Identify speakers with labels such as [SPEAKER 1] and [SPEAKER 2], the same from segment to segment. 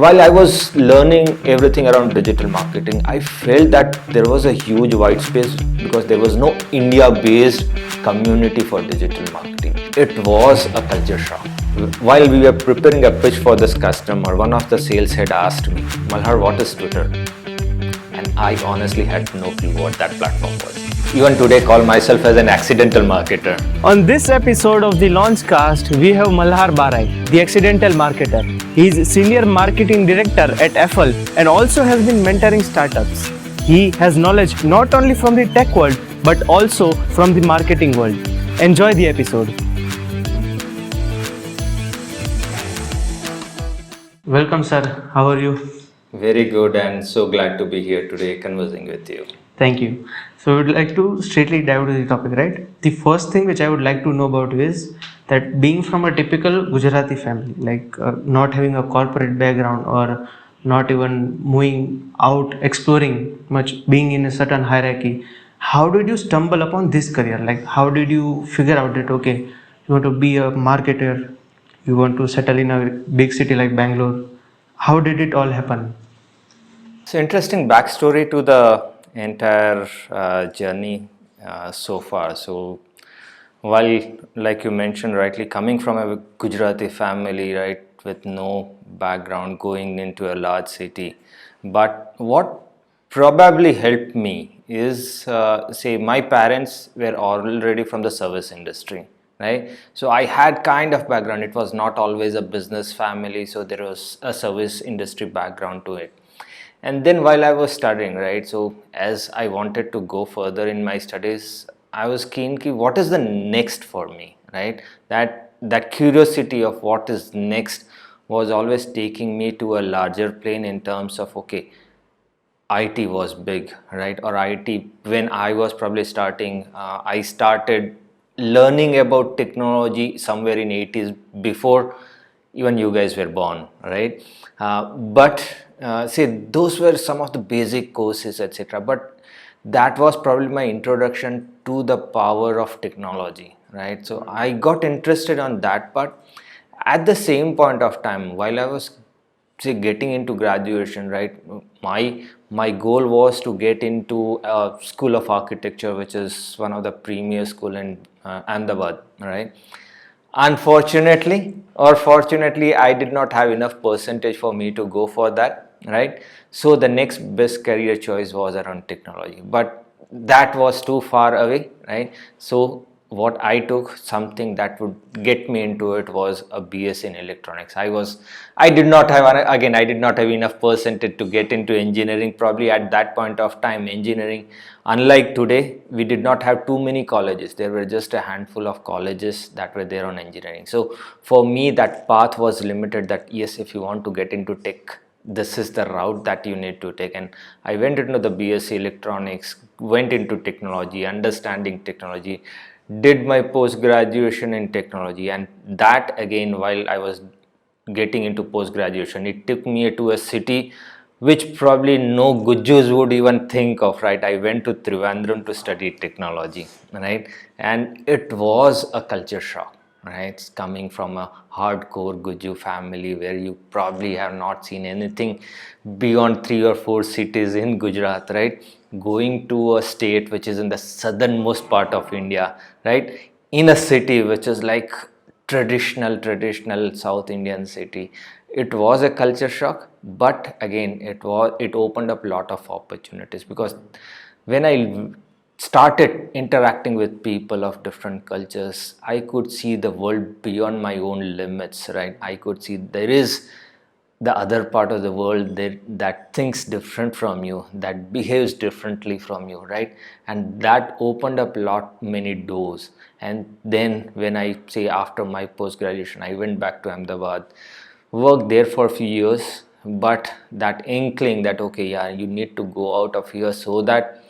[SPEAKER 1] while I was learning everything around digital marketing, I felt that there was a huge white space because there was no India-based community for digital marketing. It was a culture shock. While we were preparing a pitch for this customer, one of the sales head asked me, Malhar, what is Twitter? And I honestly had no clue what that platform was. Even today, call myself as an accidental marketer.
[SPEAKER 2] On this episode of the LaunchCast, we have Malhar Barai, the accidental marketer. He is Senior Marketing Director at FL and also has been mentoring startups. He has knowledge not only from the tech world but also from the marketing world. Enjoy the episode. Welcome, sir. How are you?
[SPEAKER 1] Very good, and so glad to be here today conversing with you.
[SPEAKER 2] Thank you. So, I would like to straightly dive into the topic, right? The first thing which I would like to know about is that being from a typical Gujarati family, like not having a corporate background or not even moving out, exploring much, being in a certain hierarchy, how did you stumble upon this career? Like, how did you figure out that, okay, you want to be a marketer, you want to settle in a big city like Bangalore? How did it all happen?
[SPEAKER 1] So, interesting backstory to the entire journey so far. So, while, like you mentioned rightly, coming from a Gujarati family, right, with no background, going into a large city, but what probably helped me is, say, my parents were already from the service industry, right? So I had kind of background. It was not always a business family, so there was a service industry background to it. And then while I was studying, right, so as I wanted to go further in my studies, I was keen ki what is the next for me, right? That curiosity of what is next was always taking me to a larger plane in terms of, okay, IT was big, right? Or IT, when I was probably starting, I started learning about technology somewhere in 80s before even you guys were born, right? But say those were some of the basic courses, etc. But that was probably my introduction to the power of technology, right? So I got interested on that part. At the same point of time, while I was say getting into graduation, right, my goal was to get into a school of architecture, which is one of the premier school in Ahmedabad, right? Unfortunately or fortunately, I did not have enough percentage for me to go for that, right? So the next best career choice was around technology, but that was too far away, right? So what I took, something that would get me into it, was a BS in electronics. I did not have, again, I did not have enough percentage to get into engineering. Probably at that point of time, engineering, unlike today, we did not have too many colleges. There were just a handful of colleges that were there on engineering. So for me, that path was limited, that yes, if you want to get into tech, this is the route that you need to take. And I went into the BSc electronics, went into technology, understanding technology, did my post graduation in technology. And that, again, while I was getting into post graduation, it took me to a city which probably no Gujjus would even think of, right? I went to Trivandrum to study technology, right? And it was a culture shock, right? Coming from a hardcore Guju family where you probably have not seen anything beyond 3 or 4 cities in Gujarat, right? Going to a state which is in the southernmost part of India, right? In a city which is like traditional South Indian city. It was a culture shock, but again, it opened up a lot of opportunities, because when I started interacting with people of different cultures, I could see the world beyond my own limits, right? I could see there is the other part of the world that thinks different from you, that behaves differently from you, right? And that opened up many doors. And then when I say after my post graduation, I went back to Ahmedabad, worked there for a few years, but that inkling that, okay, yeah, you need to go out of here, so that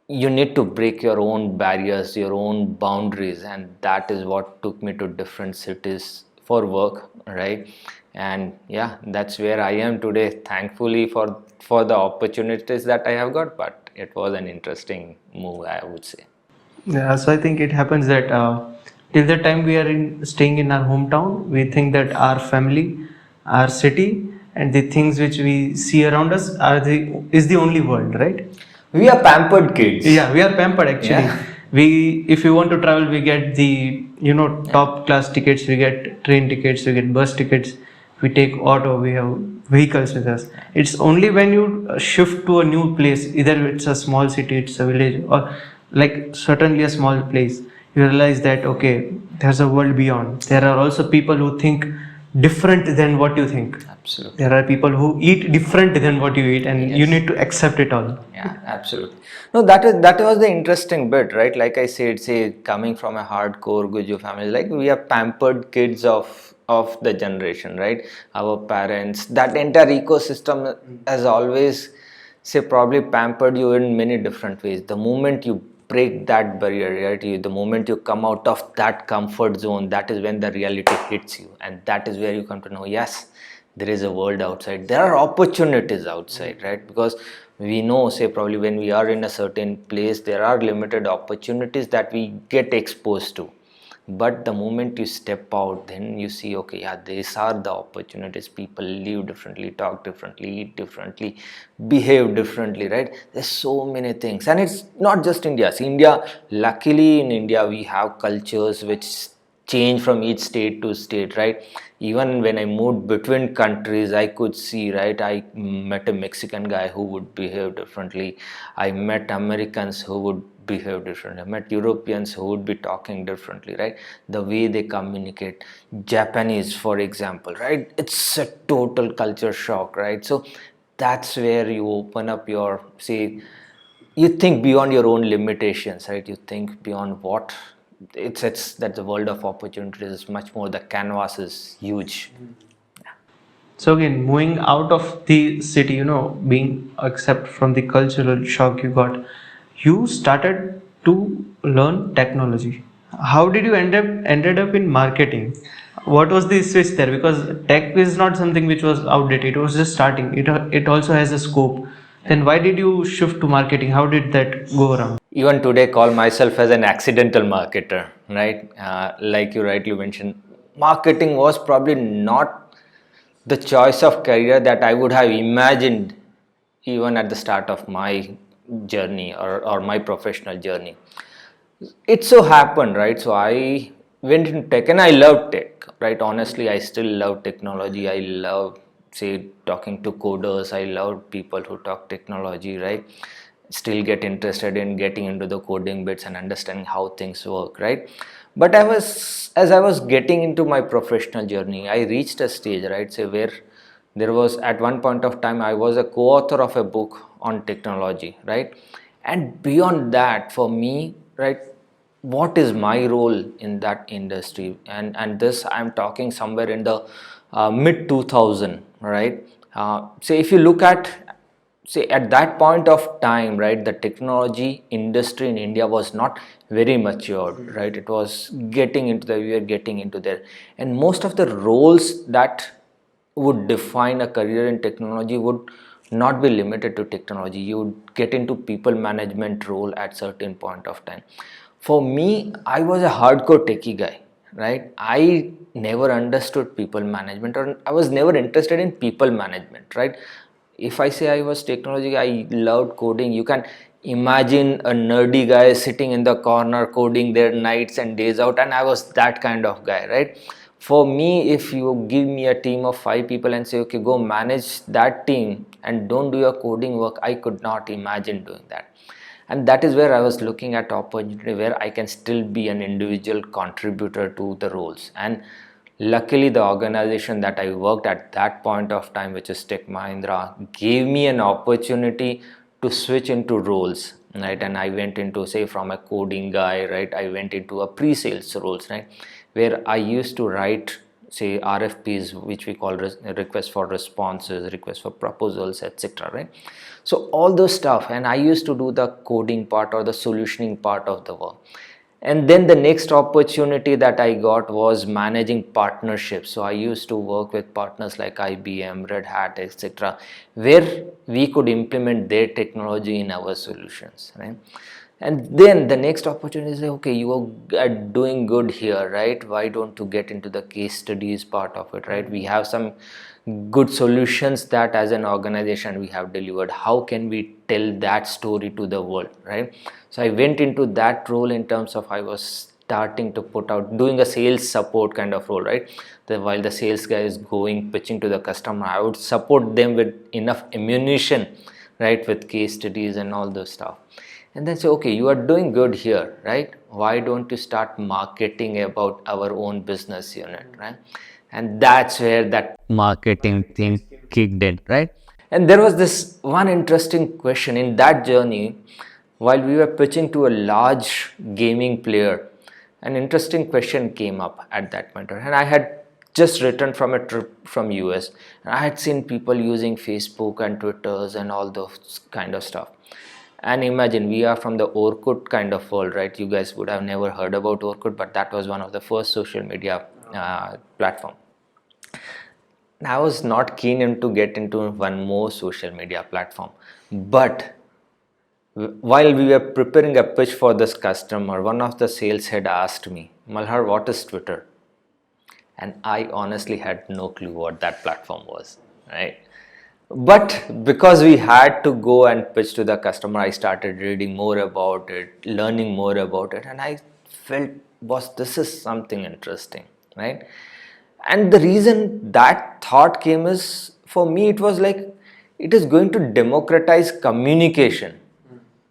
[SPEAKER 1] you need to break your own barriers, your own boundaries. And that is what took me to different cities for work, right? And yeah, that's where I am today, thankfully for the opportunities that I have got. But it was an interesting move, I would say.
[SPEAKER 2] Yeah, so I think it happens that till the time we are staying in our hometown, we think that our family, our city, and the things which we see around us is the only world, right?
[SPEAKER 1] We are pampered kids.
[SPEAKER 2] Yeah, we are pampered actually.
[SPEAKER 1] Yeah.
[SPEAKER 2] We, if you want to travel, we get the top class tickets, we get train tickets, we get bus tickets, we take auto, we have vehicles with us. It's only when you shift to a new place, either it's a small city, it's a village, or like certainly a small place, you realize that okay, there's a world beyond. There are also people who think different than what you think.
[SPEAKER 1] Absolutely.
[SPEAKER 2] There are people who eat different than what you eat, and you
[SPEAKER 1] Yes.
[SPEAKER 2] need to accept it all.
[SPEAKER 1] Yeah, absolutely. No, that was the interesting bit, right? Like I said, say coming from a hardcore Guju family, like we are pampered kids of the generation, right? Our parents, that entire ecosystem has always, say, probably pampered you in many different ways. The moment you break that barrier, right? The moment you come out of that comfort zone, that is when the reality hits you, and that is where you come to know, yes, there is a world outside, there are opportunities outside, right? Because we know, say, probably when we are in a certain place, there are limited opportunities that we get exposed to, but the moment you step out, then you see, okay, yeah, these are the opportunities. People live differently, talk differently, eat differently, behave differently, right? There's so many things, and it's not just India. See, India, luckily in India we have cultures which change from each state to state, right? Even when I moved between countries, I could see, right? I met a Mexican guy who would behave differently. I met Americans who would behave differently. I met Europeans who would be talking differently, right? The way they communicate. Japanese, for example, right? It's a total culture shock, right? So that's where you open up your, say, you think beyond your own limitations, right? You think beyond what it's that the world of opportunities is much more, the canvas is huge.
[SPEAKER 2] So again, moving out of the city, being except from the cultural shock you got, you started to learn technology. How did you ended up in marketing? What was the switch there? Because tech is not something which was outdated. It was just starting. It also has a scope. Then why did you shift to marketing? How did that go around?
[SPEAKER 1] Even today call myself as an accidental marketer, right? Like you rightly mentioned, marketing was probably not the choice of career that I would have imagined even at the start of my journey, or my professional journey. It so happened, right? So I went into tech, and I love tech, right? Honestly, I still love technology. I love, say, talking to coders. I love people who talk technology, right? Still get interested in getting into the coding bits and understanding how things work, right? But as I was getting into my professional journey, I reached a stage, right? Say, where there was, at one point of time, I was a co-author of a book on technology, right? And beyond that, for me, right, what is my role in that industry? And this, I'm talking somewhere in the mid 2000, right? Say, if you look at, say, at that point of time, right, the technology industry in India was not very mature, right? It was getting into the, we were getting into there, and most of the roles that would define a career in technology would not be limited to technology. You would get into people management role at certain point of time. For me, I was a hardcore techie guy, right? I never understood people management, or I was never interested in people management, right? If I say I was technology, I loved coding. You can imagine a nerdy guy sitting in the corner coding their nights and days out, and I was that kind of guy, right? For me, if you give me a team of 5 people and say, okay, go manage that team and don't do your coding work, I could not imagine doing that. And that is where I was looking at opportunity where I can still be an individual contributor to the roles. And luckily, the organization that I worked at that point of time, which is Tech Mahindra, gave me an opportunity to switch into roles, right? And I went into, say, from a coding guy, right, I went into a pre-sales roles, right, where I used to write, say, RFPs, which we call request for responses, request for proposals, etc., right? So all those stuff, and I used to do the coding part or the solutioning part of the work. And then the next opportunity that I got was managing partnerships. So I used to work with partners like IBM, Red Hat, etc., where we could implement their technology in our solutions, right? And then the next opportunity is, okay, you are doing good here, right? Why don't you get into the case studies part of it, right? We have some good solutions that as an organization we have delivered. How can we tell that story to the world, right? So I went into that role in terms of I was starting to put out doing a sales support kind of role, right? While the sales guy is going pitching to the customer, I would support them with enough ammunition, right, with case studies and all those stuff. And then say, okay, you are doing good here, right? Why don't you start marketing about our own business unit, right? And that's where that marketing thing kicked in, right? And there was this one interesting question in that journey while we were pitching to a large gaming player. An interesting question came up at that point, and I had just returned from a trip from US, and I had seen people using Facebook and Twitters and all those kind of stuff. And imagine, we are from the Orkut kind of world, right? You guys would have never heard about Orkut, but that was one of the first social media platform. I was not keen to get into one more social media platform, but while we were preparing a pitch for this customer, one of the sales head asked me, Malhar, what is Twitter? And I honestly had no clue what that platform was, right? But because we had to go and pitch to the customer, I started reading more about it, learning more about it, and I felt, boss, this is something interesting, right? And the reason that thought came is, for me, it was like it is going to democratize communication,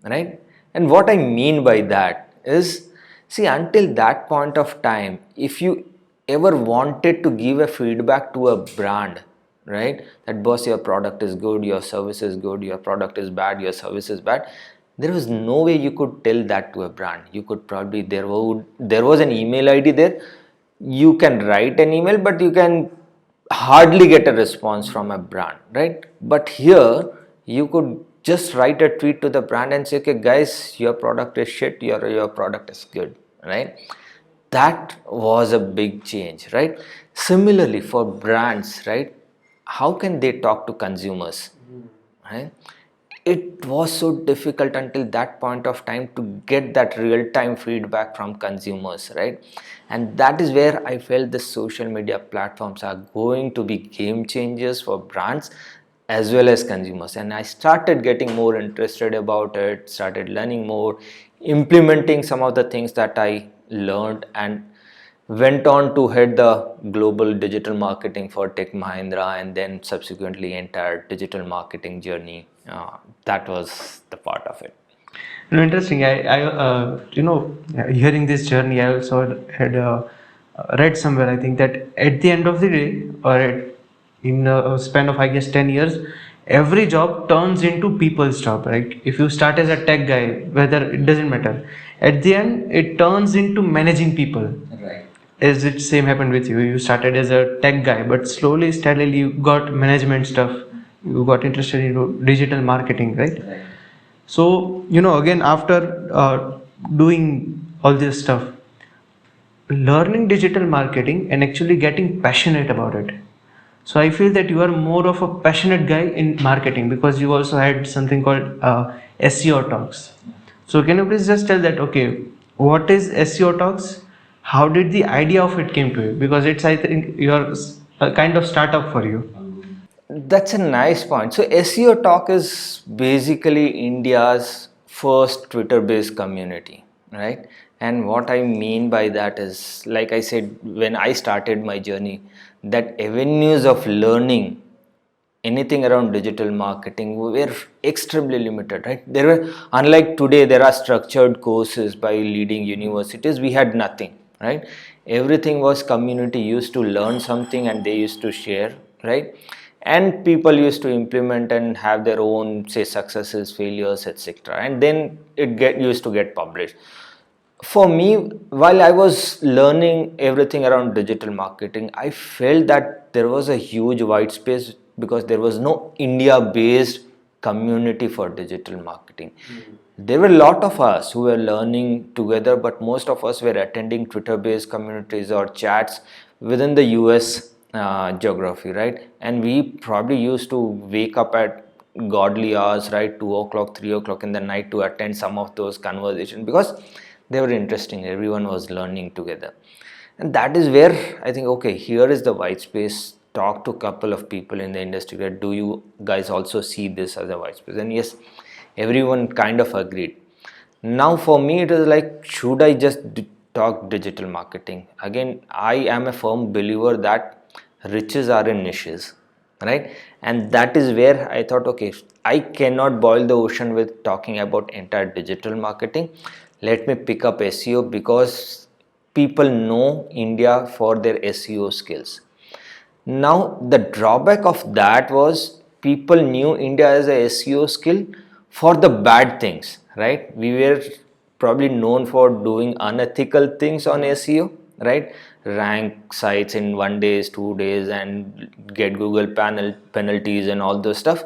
[SPEAKER 1] right? And what I mean by that is, see, until that point of time, if you ever wanted to give a feedback to a brand, right, that boss, your product is good, your service is good, your product is bad, your service is bad, there was no way you could tell that to a brand. You could probably, there was an email ID there, you can write an email, but you can hardly get a response from a brand, right? But here you could just write a tweet to the brand and say, okay guys, your product is shit, your product is good, right? That was a big change, right? Similarly for brands, right, how can they talk to consumers, right? It was so difficult until that point of time to get that real-time feedback from consumers, right? And that is where I felt the social media platforms are going to be game changers for brands as well as consumers. And I started getting more interested about it, started learning more, implementing some of the things that I learned, and went on to head the global digital marketing for Tech Mahindra, and then subsequently entire digital marketing journey. That was the part of it.
[SPEAKER 2] No, interesting. Hearing this journey, I also had read somewhere. I think that at the end of the day, in a span of, I guess, 10 years, every job turns into people's job. Right? If you start as a tech guy, whether it doesn't matter, at the end it turns into managing people. Right. As it same happened with you. You started as a tech guy, but slowly, steadily, you got management stuff. You got interested in digital marketing, right? So, again, after doing all this stuff, learning digital marketing and actually getting passionate about it. So, I feel that you are more of a passionate guy in marketing because you also had something called SEO Talks. So, can you please just tell that, okay, what is SEO Talks? How did the idea of it came to you? Because it's, I think, a kind of startup for you.
[SPEAKER 1] That's a nice point. So SEO Talk is basically India's first Twitter-based community, right? And what I mean by that is, like I said, when I started my journey, that avenues of learning anything around digital marketing were extremely limited, right? There were, unlike today, there are structured courses by leading universities. We had nothing, right? Everything was community used to learn something and they used to share, right? And people used to implement and have their own, say, successes, failures, etc. And then it used to get published. For me, while I was learning everything around digital marketing, I felt that there was a huge white space because there was no India based community for digital marketing. There were a lot of us who were learning together, but most of us were attending Twitter based communities or chats within the US geography, right? And we probably used to wake up at godly hours, right, 2 o'clock, 3 o'clock in the night to attend some of those conversations because they were interesting. Everyone was learning together. And that is where I think, okay, here is the white space. talked to a couple of people in the industry that, do you guys also see this as a vice president? Yes, everyone kind of agreed. Now for me it is like, should I just talk digital marketing? Again, I am a firm believer that riches are in niches, right? And that is where I thought, okay, I cannot boil the ocean with talking about entire digital marketing. Let me pick up SEO, because people know India for their SEO skills. Now, the drawback of that was, people knew India as a SEO skill for the bad things, right? We were probably known for doing unethical things on SEO, right? Rank sites in 1 days, 2 days, and get Google penalties and all those stuff.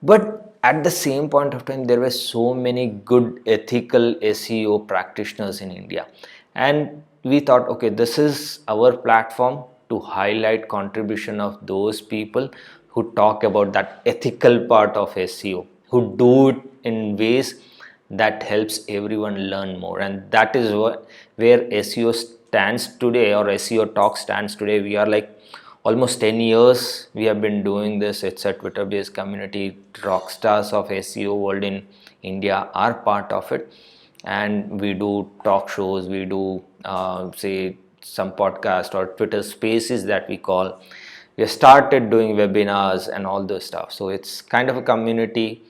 [SPEAKER 1] But at the same point of time, there were so many good ethical SEO practitioners in India, and we thought, okay, this is our platform to highlight contribution of those people who talk about that ethical part of SEO, who do it in ways that helps everyone learn more. And that is where SEO stands today, or SEO Talks stands today. We are like almost 10 years we have been doing this. It's a Twitter based community. Rock stars of SEO world in India are part of it, and we do talk shows, we do say some podcast or Twitter spaces that we call. We have started doing webinars and all those stuff. So it's kind of a community.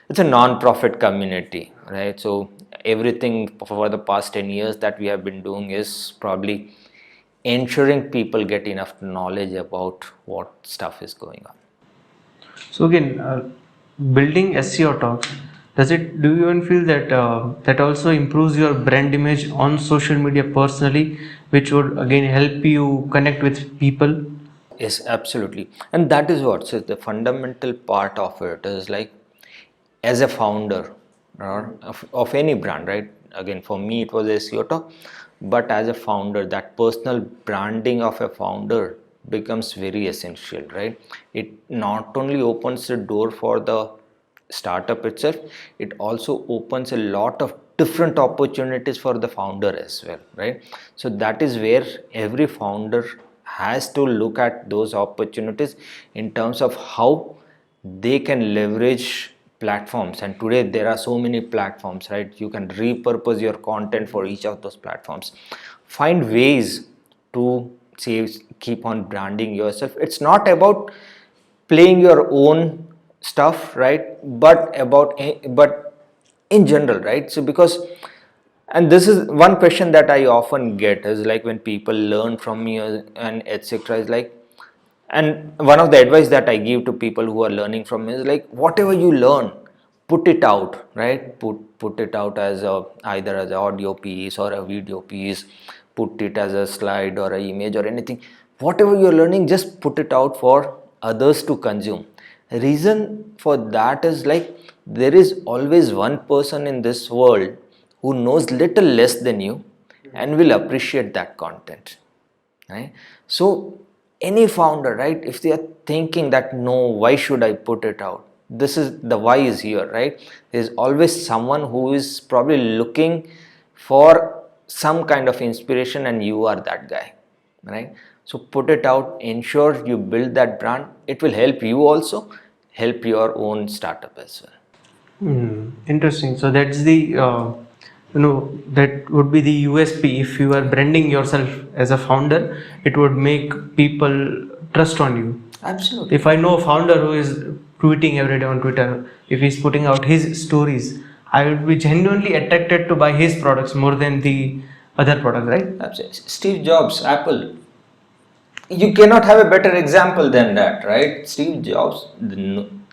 [SPEAKER 1] It's a non-profit community, right? So everything for the past 10 years that we have been doing is probably ensuring people get enough knowledge about what stuff is going on.
[SPEAKER 2] So again, building SEO talks, do you even feel that that also improves your brand image on social media personally, which would again help you connect with people?
[SPEAKER 1] Yes, absolutely. And that is what, so the fundamental part of it is like, as a founder of any brand, right? Again, for me it was SEO Talk, but as a founder, that personal branding of a founder becomes very essential, right? It not only opens the door for the startup itself, it also opens a lot of different opportunities for the founder as well, right? So that is where every founder has to look at those opportunities in terms of how they can leverage platforms. And today there are so many platforms, right? You can repurpose your content for each of those platforms. Find ways to say, keep on branding yourself. It's not about playing your own stuff, right? But in general, right? So because, and this is one question that I often get, is like, when people learn from me and etc., is like, and one of the advice that I give to people who are learning from me is like, whatever you learn, put it out, right? Put it out as either as an audio piece or a video piece, put it as a slide or an image or anything. Whatever you're learning, just put it out for others to consume. Reason for that is like, there is always one person in this world who knows little less than you and will appreciate that content, right? So any founder, right, if they are thinking that, no, why should I put it out, this is the why is here, right? There's always someone who is probably looking for some kind of inspiration, and you are that guy, right? So put it out, ensure you build that brand. It will help you also, help your own startup as well.
[SPEAKER 2] Interesting. So that's the that would be the USP. If you are branding yourself as a founder, it would make people trust on you.
[SPEAKER 1] Absolutely.
[SPEAKER 2] If I know a founder who is tweeting every day on Twitter, if he's putting out his stories, I would be genuinely attracted to buy his products more than the other products, right?
[SPEAKER 1] Absolutely. Steve Jobs, Apple. You cannot have a better example than that, right? Steve Jobs,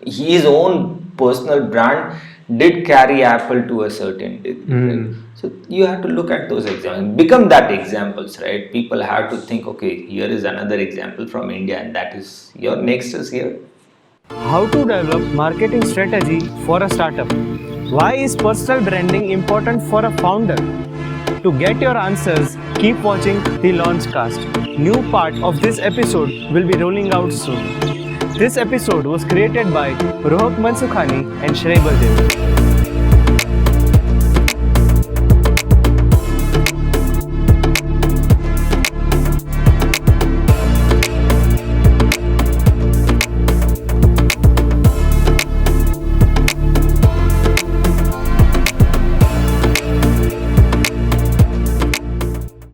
[SPEAKER 1] his own personal brand did carry Apple to a certain degree, right? So you have to look at those examples, become that examples, right? People have to think, okay, here is another example from India, and that is your next is here.
[SPEAKER 3] How to develop marketing strategy for a startup? Why is personal branding important for a founder? To get your answers, keep watching the LaunchCast. New part of this episode will be rolling out soon. This episode was created by Rohak Mansukhani and Shrey Baldev.